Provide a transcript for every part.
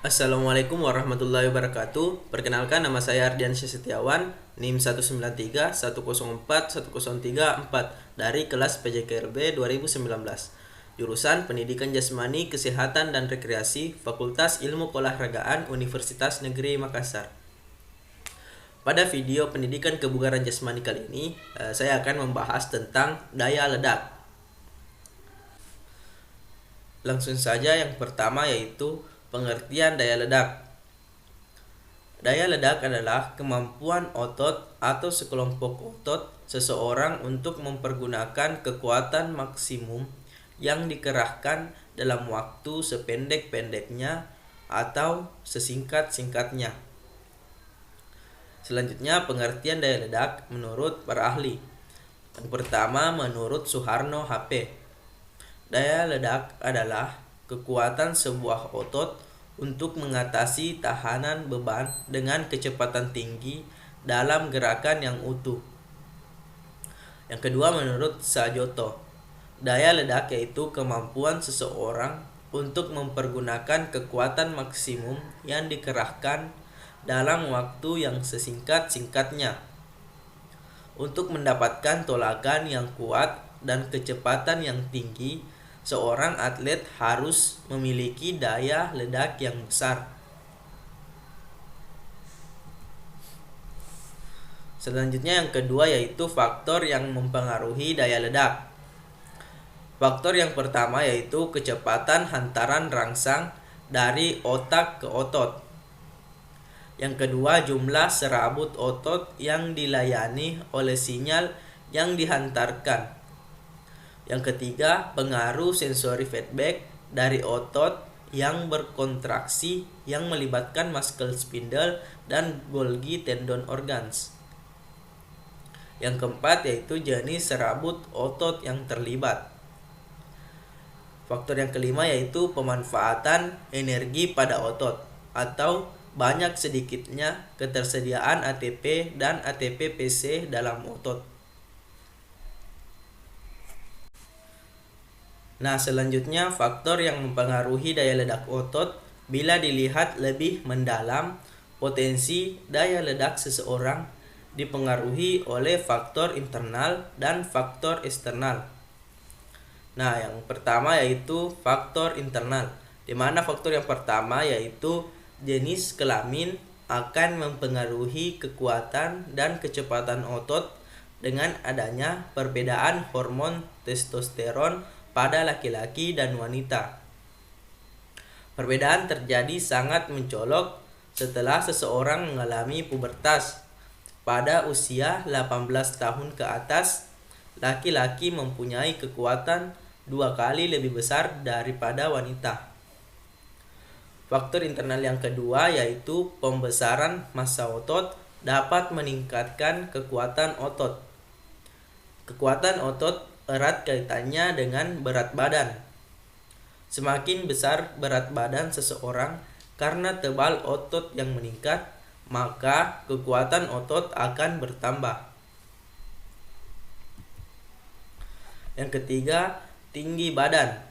Assalamualaikum warahmatullahi wabarakatuh. Perkenalkan, nama saya Ardiansyah Setiawan, NIM 193 104 103 4 dari kelas PJKLB 2019. Jurusan Pendidikan Jasmani, Kesehatan dan Rekreasi, Fakultas Ilmu Keolahragaan Universitas Negeri Makassar. Pada video pendidikan kebugaran jasmani kali ini, saya akan membahas tentang daya ledak. Langsung saja, yang pertama yaitu pengertian daya ledak. Daya ledak adalah kemampuan otot atau sekelompok otot seseorang untuk mempergunakan kekuatan maksimum yang dikerahkan dalam waktu sependek-pendeknya atau sesingkat-singkatnya. Selanjutnya, pengertian daya ledak menurut para ahli. Yang pertama, menurut Suharno HP, daya ledak adalah kekuatan sebuah otot untuk mengatasi tahanan beban dengan kecepatan tinggi dalam gerakan yang utuh. Yang kedua, menurut Sajoto, daya ledak yaitu kemampuan seseorang untuk mempergunakan kekuatan maksimum yang dikerahkan dalam waktu yang sesingkat-singkatnya untuk mendapatkan tolakan yang kuat dan kecepatan yang tinggi. Seorang atlet harus memiliki daya ledak yang besar. Selanjutnya, yang kedua yaitu faktor yang mempengaruhi daya ledak. Faktor yang pertama yaitu kecepatan hantaran rangsang dari otak ke otot. Yang kedua, jumlah serabut otot yang dilayani oleh sinyal yang dihantarkan. Yang ketiga, pengaruh sensori feedback dari otot yang berkontraksi yang melibatkan muscle spindle dan Golgi tendon organs. Yang keempat yaitu jenis serabut otot yang terlibat. Faktor yang kelima yaitu pemanfaatan energi pada otot atau banyak sedikitnya ketersediaan ATP dan ATP-PC dalam otot. Nah, selanjutnya faktor yang mempengaruhi daya ledak otot. Bila dilihat lebih mendalam, potensi daya ledak seseorang dipengaruhi oleh faktor internal dan faktor eksternal. Nah, yang pertama yaitu faktor internal, di mana faktor yang pertama yaitu jenis kelamin akan mempengaruhi kekuatan dan kecepatan otot dengan adanya perbedaan hormon testosteron pada laki-laki dan wanita. Perbedaan terjadi sangat mencolok setelah seseorang mengalami pubertas. Pada usia 18 tahun ke atas, laki-laki mempunyai kekuatan 2 kali lebih besar daripada wanita. Faktor internal yang kedua yaitu pembesaran massa otot dapat meningkatkan kekuatan otot. Kekuatan otot erat kaitannya dengan berat badan. Semakin besar berat badan seseorang karena tebal otot yang meningkat, maka kekuatan otot akan bertambah. Yang ketiga, tinggi badan.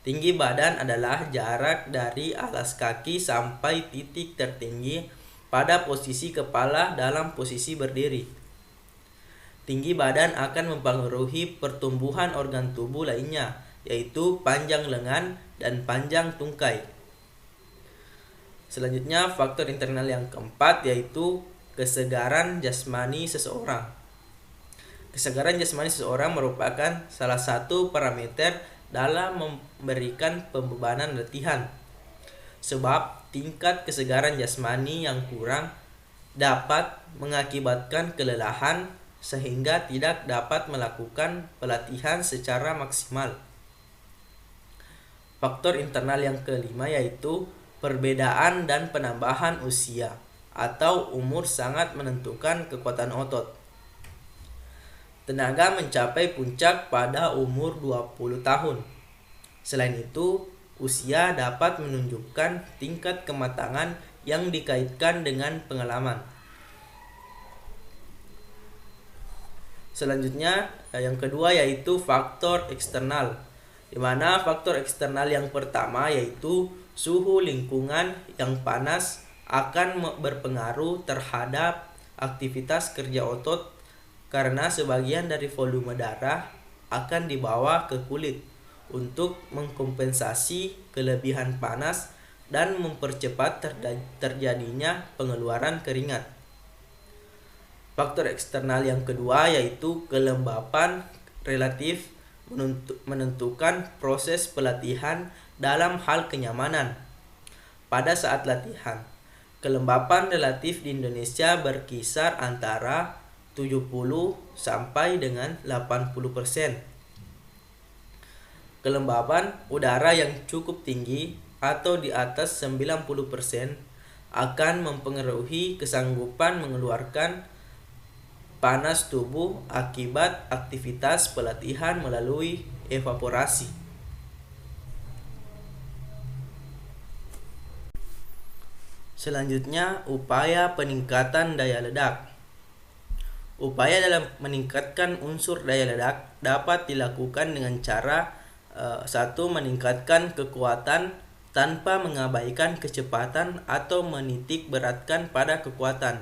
Tinggi badan adalah jarak dari alas kaki sampai titik tertinggi pada posisi kepala dalam posisi berdiri. Tinggi badan akan mempengaruhi pertumbuhan organ tubuh lainnya, yaitu panjang lengan dan panjang tungkai. Selanjutnya, faktor internal yang keempat yaitu kesegaran jasmani seseorang. Kesegaran jasmani seseorang merupakan salah satu parameter dalam memberikan pembebanan latihan. Sebab tingkat kesegaran jasmani yang kurang dapat mengakibatkan kelelahan sehingga tidak dapat melakukan pelatihan secara maksimal. Faktor internal yang kelima yaitu perbedaan dan penambahan usia atau umur sangat menentukan kekuatan otot. Tenaga mencapai puncak pada umur 20 tahun. Selain itu, usia dapat menunjukkan tingkat kematangan yang dikaitkan dengan pengalaman. Selanjutnya, yang kedua yaitu faktor eksternal. di mana faktor eksternal yang pertama yaitu suhu lingkungan yang panas akan berpengaruh terhadap aktivitas kerja otot karena sebagian dari volume darah akan dibawa ke kulit untuk mengkompensasi kelebihan panas dan mempercepat terjadinya pengeluaran keringat. Faktor eksternal yang kedua yaitu kelembapan relatif menentukan proses pelatihan dalam hal kenyamanan. Pada saat latihan, kelembapan relatif di Indonesia berkisar antara 70 sampai dengan 80%. Kelembapan udara yang cukup tinggi atau di atas 90% akan mempengaruhi kesanggupan mengeluarkan panas tubuh akibat aktivitas pelatihan melalui evaporasi. Selanjutnya, upaya peningkatan daya ledak. Upaya dalam meningkatkan unsur daya ledak dapat dilakukan dengan cara 1. Meningkatkan kekuatan tanpa mengabaikan kecepatan atau menitik beratkan pada kekuatan.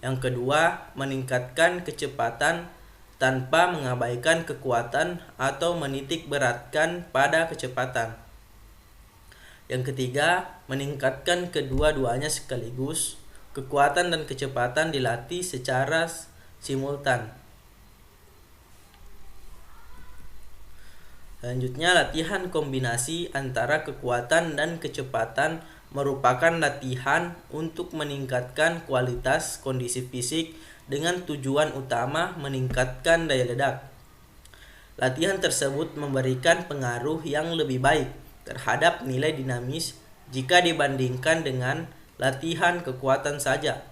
Yang kedua, meningkatkan kecepatan tanpa mengabaikan kekuatan atau menitik beratkan pada kecepatan. Yang ketiga, meningkatkan kedua-duanya sekaligus. Kekuatan dan kecepatan dilatih secara simultan. Selanjutnya, latihan kombinasi antara kekuatan dan kecepatan merupakan latihan untuk meningkatkan kualitas kondisi fisik dengan tujuan utama meningkatkan daya ledak. Latihan tersebut memberikan pengaruh yang lebih baik terhadap nilai dinamis jika dibandingkan dengan latihan kekuatan saja.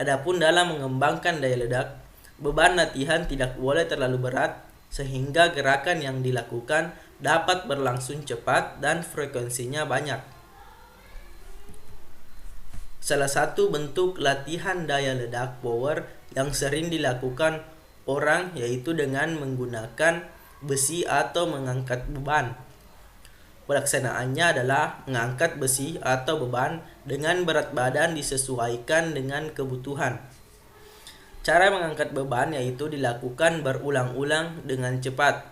Adapun dalam mengembangkan daya ledak, beban latihan tidak boleh terlalu berat sehingga gerakan yang dilakukan dapat berlangsung cepat dan frekuensinya banyak. Salah satu bentuk latihan daya ledak power yang sering dilakukan orang yaitu dengan menggunakan besi atau mengangkat beban. Pelaksanaannya adalah mengangkat besi atau beban dengan berat badan disesuaikan dengan kebutuhan. Cara mengangkat beban yaitu dilakukan berulang-ulang dengan cepat.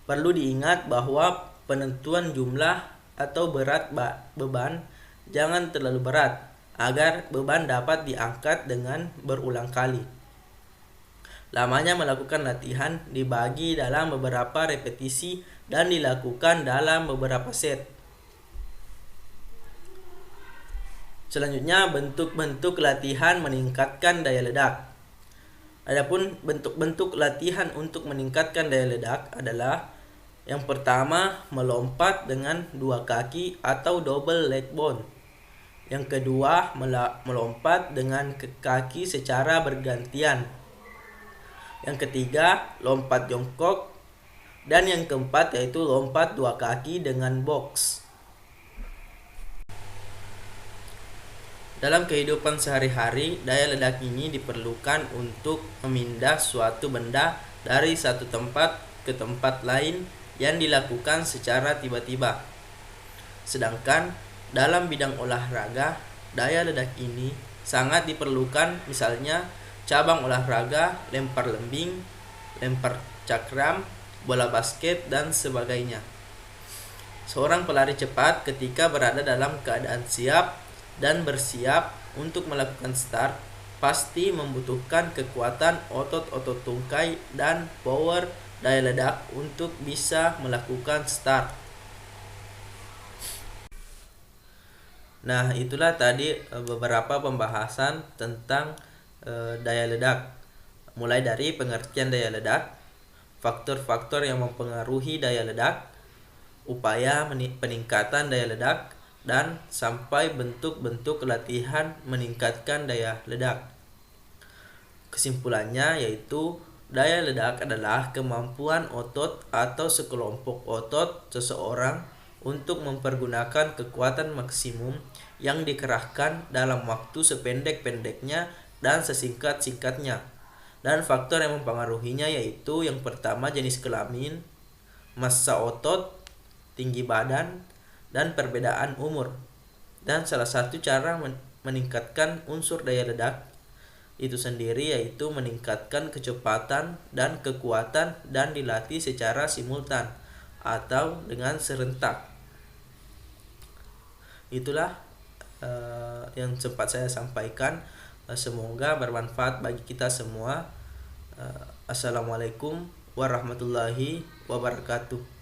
Perlu diingat bahwa penentuan jumlah atau berat beban jangan terlalu berat agar beban dapat diangkat dengan berulang kali. Lamanya melakukan latihan dibagi dalam beberapa repetisi dan dilakukan dalam beberapa set. Selanjutnya, bentuk-bentuk latihan meningkatkan daya ledak. Adapun bentuk-bentuk latihan untuk meningkatkan daya ledak adalah yang pertama, melompat dengan 2 kaki atau double leg bound. Yang kedua, melompat dengan kaki secara bergantian. Yang ketiga, lompat jongkok. Dan yang keempat yaitu lompat 2 kaki dengan box. Dalam kehidupan sehari-hari, daya ledak ini diperlukan untuk memindah suatu benda dari satu tempat ke tempat lain yang dilakukan secara tiba-tiba. Sedangkan dalam bidang olahraga, daya ledak ini sangat diperlukan, misalnya cabang olahraga lempar lembing, lempar cakram, bola basket, dan sebagainya. Seorang pelari cepat ketika berada dalam keadaan siap dan bersiap untuk melakukan start pasti membutuhkan kekuatan otot-otot tungkai dan power daya ledak untuk bisa melakukan start. Nah, itulah tadi beberapa pembahasan tentang daya ledak. Mulai dari pengertian daya ledak, faktor-faktor yang mempengaruhi daya ledak, upaya peningkatan daya ledak, dan sampai bentuk-bentuk latihan meningkatkan daya ledak. Kesimpulannya yaitu daya ledak adalah kemampuan otot atau sekelompok otot seseorang untuk mempergunakan kekuatan maksimum yang dikerahkan dalam waktu sependek-pendeknya dan sesingkat-singkatnya. Dan faktor yang mempengaruhinya yaitu yang pertama jenis kelamin, massa otot, tinggi badan, dan perbedaan umur. Dan salah satu cara meningkatkan unsur daya ledak itu sendiri yaitu meningkatkan kecepatan dan kekuatan dan dilatih secara simultan atau dengan serentak. Itulah yang sempat saya sampaikan. Semoga bermanfaat bagi kita semua. Assalamualaikum warahmatullahi wabarakatuh.